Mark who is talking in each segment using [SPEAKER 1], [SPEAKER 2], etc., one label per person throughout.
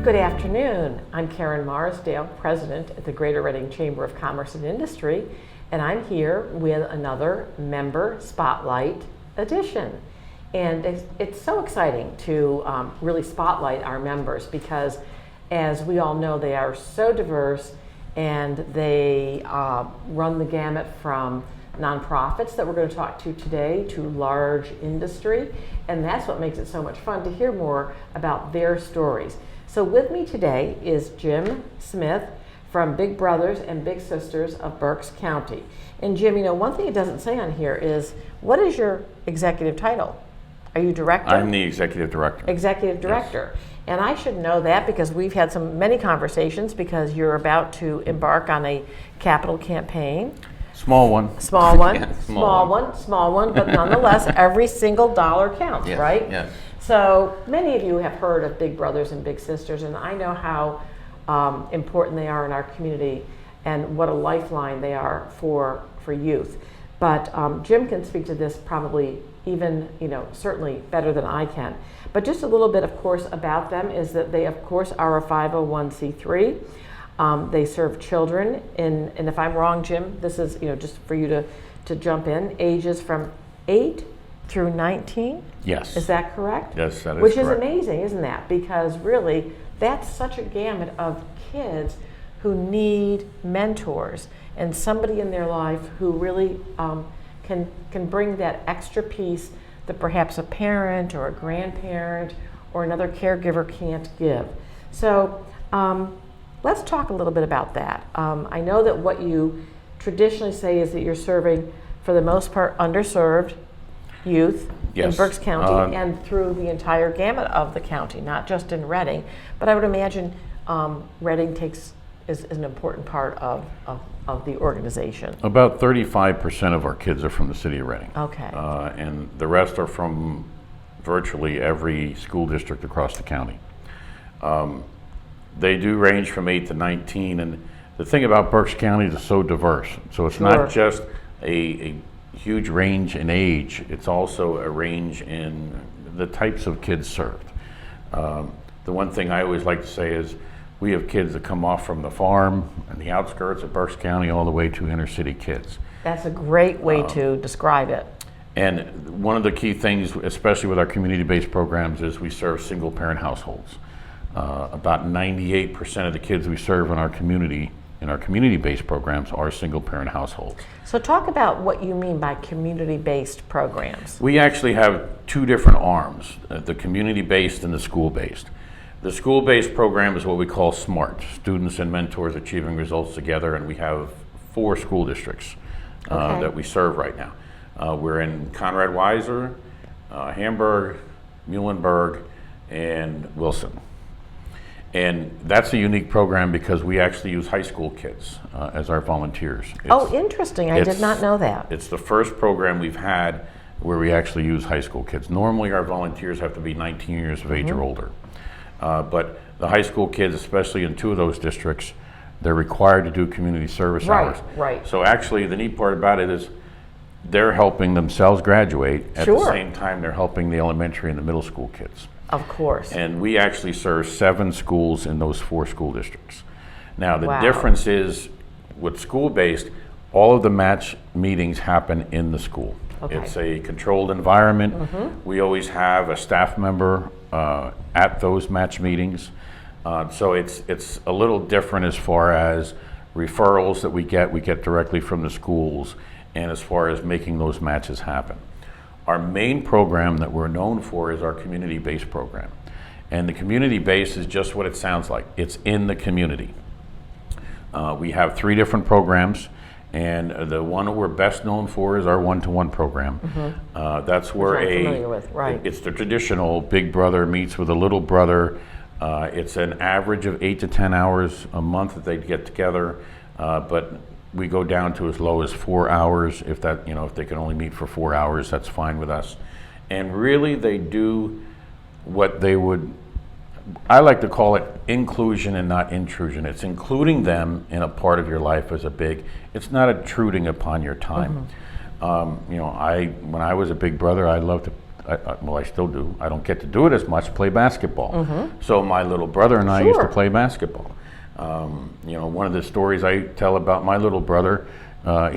[SPEAKER 1] Good afternoon. I'm Karen Marsdale, President at the Greater Reading Chamber of Commerce and Industry, and I'm here with another Member Spotlight edition. And it's so exciting to really spotlight our members because, as we all know, they are so diverse and they run the gamut from nonprofits that we're going to talk to today to large industry, and that's what makes it so much fun to hear more about their stories. So with me today is Jim Smith from Big Brothers and Big Sisters of Berks County. And Jim, you know, one thing it doesn't say on here is, what is your executive title? Are you director?
[SPEAKER 2] I'm the executive director.
[SPEAKER 1] Executive director. Yes. And I should know that because we've had many conversations because you're about to embark on a capital campaign.
[SPEAKER 2] Small one.
[SPEAKER 1] Small one.
[SPEAKER 2] Yeah,
[SPEAKER 1] small one, but nonetheless, every single dollar counts,
[SPEAKER 2] yes,
[SPEAKER 1] right?
[SPEAKER 2] Yes.
[SPEAKER 1] So many of you have heard of Big Brothers and Big Sisters, and I know how important they are in our community and what a lifeline they are for youth. But Jim can speak to this probably even, certainly better than I can. But just a little bit, of course, about them is that they, of course, are a 501c3. They serve children and if I'm wrong, Jim, this is, just for you to jump in, ages from 8 through 19?
[SPEAKER 2] Yes.
[SPEAKER 1] Is that correct?
[SPEAKER 2] Yes, that is
[SPEAKER 1] Which
[SPEAKER 2] correct.
[SPEAKER 1] is amazing, isn't that? Because really, that's such a gamut of kids who need mentors and somebody in their life who really can bring that extra piece that perhaps a parent or a grandparent or another caregiver can't give. So let's talk a little bit about that. I know that what you traditionally say is that you're serving, for the most part, underserved youth in Berks County and through the entire gamut of the county, not just in Reading. But I would imagine Reading is an important part of the organization.
[SPEAKER 2] About 35% of our kids are from the city of Reading.
[SPEAKER 1] Okay.
[SPEAKER 2] And the rest are from virtually every school district across the county. They do range from 8 to 19, and the thing about Berks County is it's so diverse. So it's not just a huge range in age, it's also a range in the types of kids served. The one thing I always like to say is we have kids that come off from the farm and the outskirts of Berks County all the way to inner city kids.
[SPEAKER 1] That's a great way to describe it.
[SPEAKER 2] And one of the key things, especially with our community-based programs, is we serve single-parent households. About 98% of the kids we serve in our community-based programs are single-parent households.
[SPEAKER 1] So talk about what you mean by community-based programs.
[SPEAKER 2] We actually have two different arms, the community-based and the school-based. The school-based program is what we call SMART, Students and Mentors Achieving Results Together, and we have 4 school districts that we serve right now. We're in Conrad Weiser, Hamburg, Muhlenberg, and Wilson. And that's a unique program because we actually use high school kids as our volunteers.
[SPEAKER 1] Interesting. I did not know that.
[SPEAKER 2] It's the first program we've had where we actually use high school kids. Normally our volunteers have to be 19 years of age or older. But the high school kids, especially in 2 of those districts, they're required to do community service hours.
[SPEAKER 1] Right.
[SPEAKER 2] So actually the neat part about it is they're helping themselves graduate at the same time they're helping the elementary and the middle school kids.
[SPEAKER 1] Of course.
[SPEAKER 2] And we actually serve 7 schools in those 4 school districts. Now the difference is with school-based, all of the match meetings happen in the school.
[SPEAKER 1] Okay.
[SPEAKER 2] It's a controlled environment. We always have a staff member at those match meetings. So it's a little different as far as referrals that we get directly from the schools, and as far as making those matches happen. Our main program that we're known for is our community-based program. And the community-based is just what it sounds like. It's in the community. We have 3 different programs, and the one that we're best known for is our one-to-one program. That's where it's the traditional big brother meets with a little brother. It's an average of 8 to 10 hours a month that they get together, but we go down to as low as 4 hours. If they can only meet for 4 hours, that's fine with us. And really they do what I like to call it inclusion and not intrusion. It's including them in a part of your life it's not intruding upon your time. When I was a big brother, I loved to well, I still do. I don't get to do it as much, play basketball. So my little brother and I used to play basketball. One of the stories I tell about my little brother,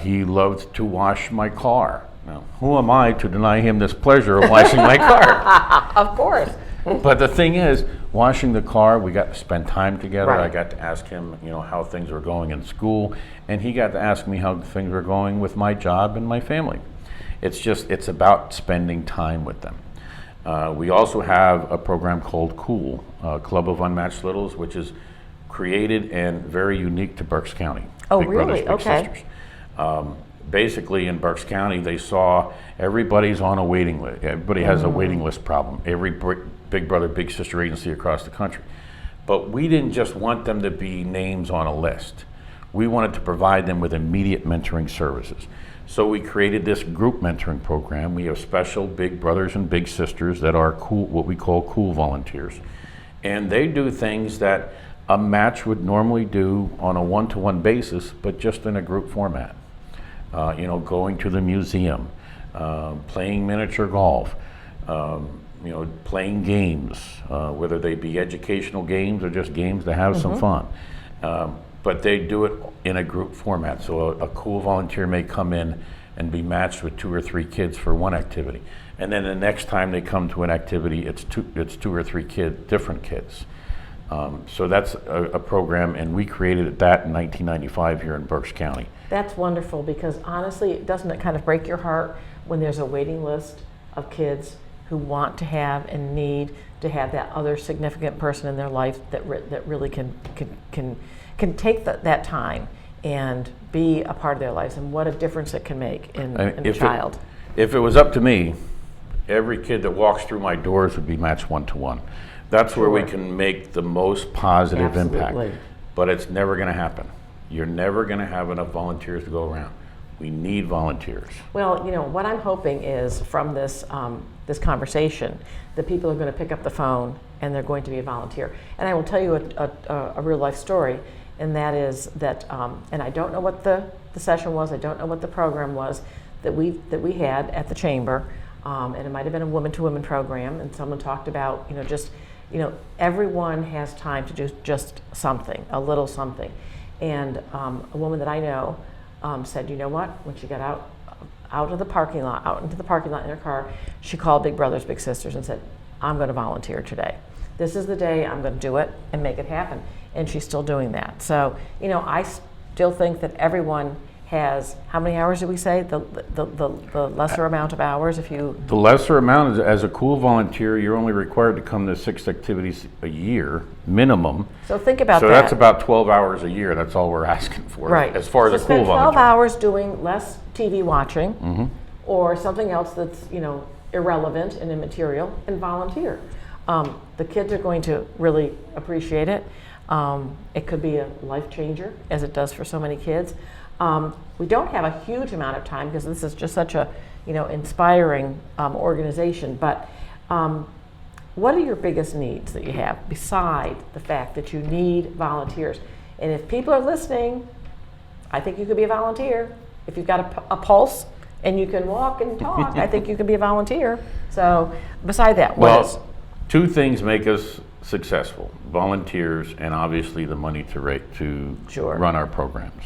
[SPEAKER 2] he loved to wash my car. Now, who am I to deny him this pleasure of washing my car?
[SPEAKER 1] Of course.
[SPEAKER 2] But the thing is, washing the car, we got to spend time together.
[SPEAKER 1] Right.
[SPEAKER 2] I got to ask him, how things were going in school, and he got to ask me how things were going with my job and my family. It's about spending time with them. We also have a program called COOL, Club of Unmatched Littles, which is created and very unique to Berks County.
[SPEAKER 1] Oh,
[SPEAKER 2] Big
[SPEAKER 1] really?
[SPEAKER 2] Brothers, Big
[SPEAKER 1] Okay.
[SPEAKER 2] Sisters. Basically, in Berks County, they saw everybody's on a waiting list. Everybody has a waiting list problem. Every Big Brother, Big Sister agency across the country. But we didn't just want them to be names on a list. We wanted to provide them with immediate mentoring services. So we created this group mentoring program. We have special Big Brothers and Big Sisters that are cool, what we call cool volunteers. And they do things that a match would normally do on a one-to-one basis, but just in a group format. Going to the museum, playing miniature golf, playing games, whether they be educational games or just games to have some fun. But they do it in a group format. So a cool volunteer may come in and be matched with 2 or 3 kids for one activity. And then the next time they come to an activity, it's two or three different kids. So that's a program, and we created that in 1995 here in Berks County.
[SPEAKER 1] That's wonderful, because honestly, doesn't it kind of break your heart when there's a waiting list of kids who want to have and need to have that other significant person in their life that really can take that time and be a part of their lives, and what a difference it can make in a child.
[SPEAKER 2] If it was up to me, every kid that walks through my doors would be matched one-to-one. That's where we can make the most positive impact. But it's never going to happen. You're never going to have enough volunteers to go around. We need volunteers. Well,
[SPEAKER 1] what I'm hoping is from this this conversation that people are going to pick up the phone and they're going to be a volunteer. And I will tell you a real life story, and that is that, and I don't know what the session was, I don't know what the program was that we had at the chamber, and it might have been a woman-to-woman program, and someone talked about, everyone has time to do just something, a little something. And a woman that I know said, you know what, when she got out into the parking lot in her car, she called Big Brothers Big Sisters and said, I'm going to volunteer today. This is the day I'm going to do it and make it happen. And she's still doing that. So, I still think that everyone has, how many hours did we say? The lesser amount of hours if you...
[SPEAKER 2] The lesser amount is, as a cool volunteer, you're only required to come to 6 activities a year, minimum.
[SPEAKER 1] So think about that.
[SPEAKER 2] So that's about 12 hours a year. That's all we're asking for.
[SPEAKER 1] Right.
[SPEAKER 2] As far as a cool
[SPEAKER 1] spend 12
[SPEAKER 2] volunteer.
[SPEAKER 1] hours doing less TV watching or something else that's, irrelevant and immaterial, and volunteer. The kids are going to really appreciate it. It could be a life changer, as it does for so many kids. We don't have a huge amount of time because this is just such a, inspiring organization. But what are your biggest needs that you have beside the fact that you need volunteers? And if people are listening, I think you could be a volunteer. If you've got a pulse and you can walk and talk, I think you can be a volunteer. So beside that,
[SPEAKER 2] Well, 2 things make us successful: volunteers and obviously the money to run our programs.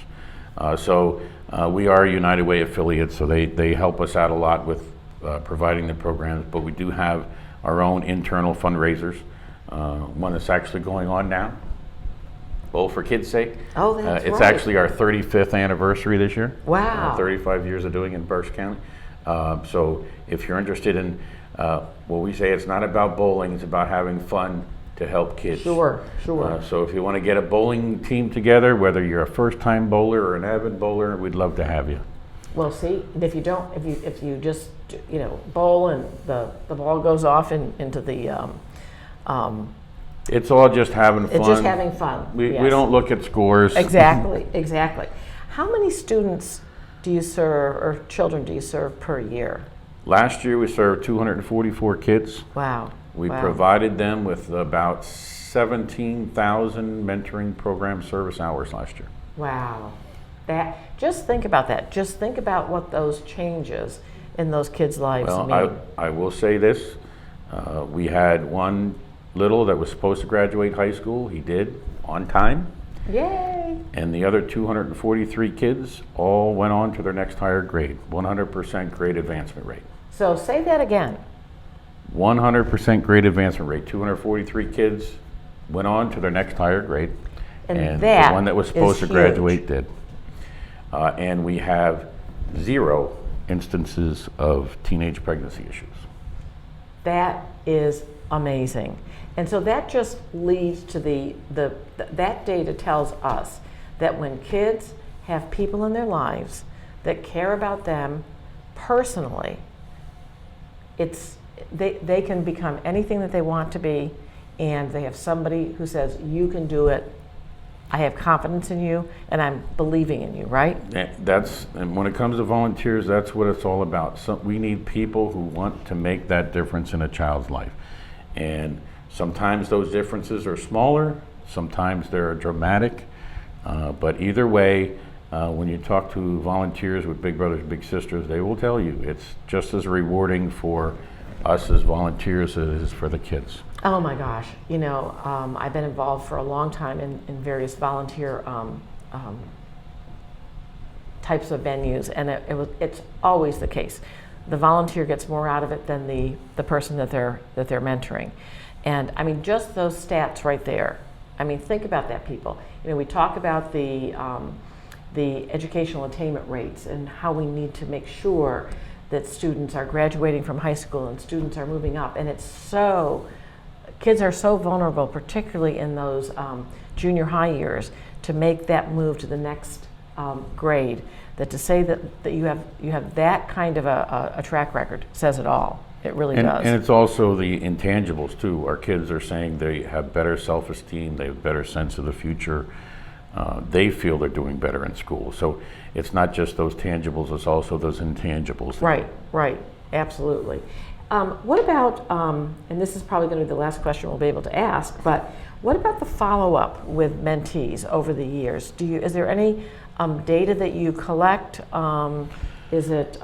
[SPEAKER 2] So we are a United Way affiliate, so they help us out a lot with providing the programs, but we do have our own internal fundraisers. One that's actually going on now, Bowl for Kids' Sake.
[SPEAKER 1] Oh, that's
[SPEAKER 2] It's
[SPEAKER 1] right.
[SPEAKER 2] actually our 35th anniversary this year.
[SPEAKER 1] Wow.
[SPEAKER 2] 35 years of doing it in Berks County. So if you're interested in, we say it's not about bowling, it's about having fun to help kids.
[SPEAKER 1] Sure.
[SPEAKER 2] So if you want to get a bowling team together, whether you're a first-time bowler or an avid bowler, we'd love to have you.
[SPEAKER 1] Well, see, and if you just bowl and the ball goes off into the
[SPEAKER 2] It's all just having fun.
[SPEAKER 1] it's just having fun.
[SPEAKER 2] We
[SPEAKER 1] Yes.
[SPEAKER 2] don't look at scores.
[SPEAKER 1] Exactly. How many students do you serve, or children do you serve per year?
[SPEAKER 2] Last year we served 244 kids.
[SPEAKER 1] Wow.
[SPEAKER 2] We
[SPEAKER 1] Wow.
[SPEAKER 2] provided them with about 17,000 mentoring program service hours last year.
[SPEAKER 1] Wow. Just think about that. Just think about what those changes in those kids' lives
[SPEAKER 2] Well,
[SPEAKER 1] mean?
[SPEAKER 2] I will say this. We had one little that was supposed to graduate high school. He did on time.
[SPEAKER 1] Yay!
[SPEAKER 2] And the other 243 kids all went on to their next higher grade. 100% grade advancement rate.
[SPEAKER 1] So say that again.
[SPEAKER 2] 100% grade advancement rate. 243 kids went on to their next higher grade.
[SPEAKER 1] And
[SPEAKER 2] the
[SPEAKER 1] that
[SPEAKER 2] one that was supposed
[SPEAKER 1] is
[SPEAKER 2] to graduate
[SPEAKER 1] huge.
[SPEAKER 2] did. And we have 0 instances of teenage pregnancy issues.
[SPEAKER 1] That is amazing. And so that just leads to that data tells us that when kids have people in their lives that care about them personally, they can become anything that they want to be, and they have somebody who says, you can do it, I have confidence in you, and I'm believing in you, right?
[SPEAKER 2] And when it comes to volunteers, that's what it's all about. So we need people who want to make that difference in a child's life. And sometimes those differences are smaller, sometimes they're dramatic, but either way, when you talk to volunteers with Big Brothers Big Sisters, they will tell you it's just as rewarding for us as volunteers as it is for the kids.
[SPEAKER 1] Oh my gosh, I've been involved for a long time in various volunteer types of venues, and it's always the case. The volunteer gets more out of it than the person that they're mentoring. And I mean, just those stats right there. I mean, think about that, people. We talk about the educational attainment rates and how we need to make sure that students are graduating from high school and students are moving up. And kids are so vulnerable, particularly in those junior high years, to make that move to the next grade. That to say that you have that kind of a track record says it all. It really does.
[SPEAKER 2] And it's also the intangibles too. Our kids are saying they have better self-esteem, they have a better sense of the future. They feel they're doing better in school. So it's not just those tangibles, it's also those intangibles.
[SPEAKER 1] Right, absolutely. What about, and this is probably going to be the last question we'll be able to ask, but what about the follow-up with mentees over the years? Is there any data that you collect? Is it,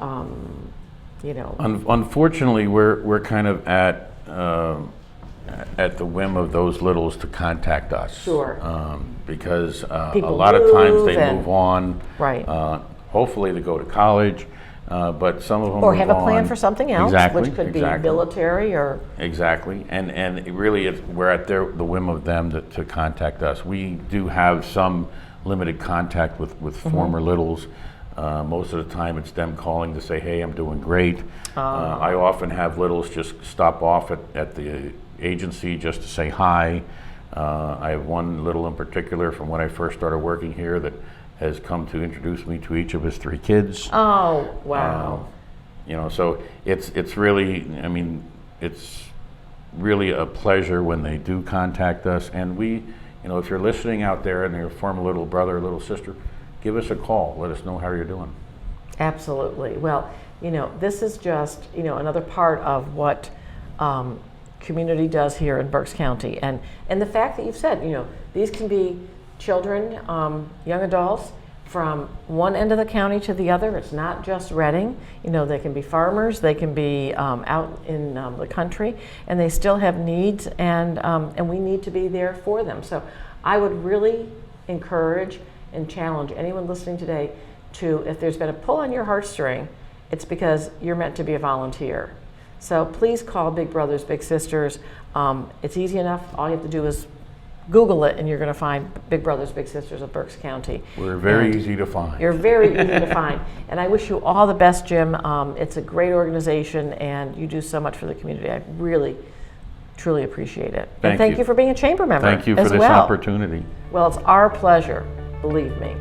[SPEAKER 2] Unfortunately, we're kind of at the whim of those littles to contact us.
[SPEAKER 1] Sure.
[SPEAKER 2] Because a
[SPEAKER 1] People
[SPEAKER 2] lot of times they
[SPEAKER 1] move
[SPEAKER 2] move on.
[SPEAKER 1] Right.
[SPEAKER 2] Hopefully they go to college, but some of them
[SPEAKER 1] or
[SPEAKER 2] move
[SPEAKER 1] have a plan
[SPEAKER 2] on.
[SPEAKER 1] for something else,
[SPEAKER 2] Exactly,
[SPEAKER 1] which could be
[SPEAKER 2] exactly.
[SPEAKER 1] military or...
[SPEAKER 2] Exactly, and it really we're at the whim of them to contact us. We do have some limited contact with former littles. Most of the time it's them calling to say, hey, I'm doing great. I often have littles just stop off at the agency just to say hi. I have one little in particular from when I first started working here that has come to introduce me to each of his 3 kids.
[SPEAKER 1] Oh, wow.
[SPEAKER 2] So it's really, I mean, it's really a pleasure when they do contact us. And we, if you're listening out there and you're a former little brother or little sister, give us a call. Let us know how you're doing.
[SPEAKER 1] Absolutely. Well, this is just, another part of what community does here in Berks County. And the fact that you've said, these can be children, young adults from one end of the county to the other. It's not just Reading. They can be farmers, they can be out in the country, and they still have needs, and we need to be there for them. So I would really encourage and challenge anyone listening today to, if there's been a pull on your heartstring, it's because you're meant to be a volunteer. So please call Big Brothers Big Sisters. It's easy enough. All you have to do is Google it and you're going to find Big Brothers Big Sisters of Berks County.
[SPEAKER 2] We're very easy to find.
[SPEAKER 1] You're very easy to find. And I wish you all the best, Jim. It's a great organization and you do so much for the community. I really, truly appreciate it. And thank you for being a chamber member.
[SPEAKER 2] Thank you for this opportunity.
[SPEAKER 1] Well, it's our pleasure. Believe me.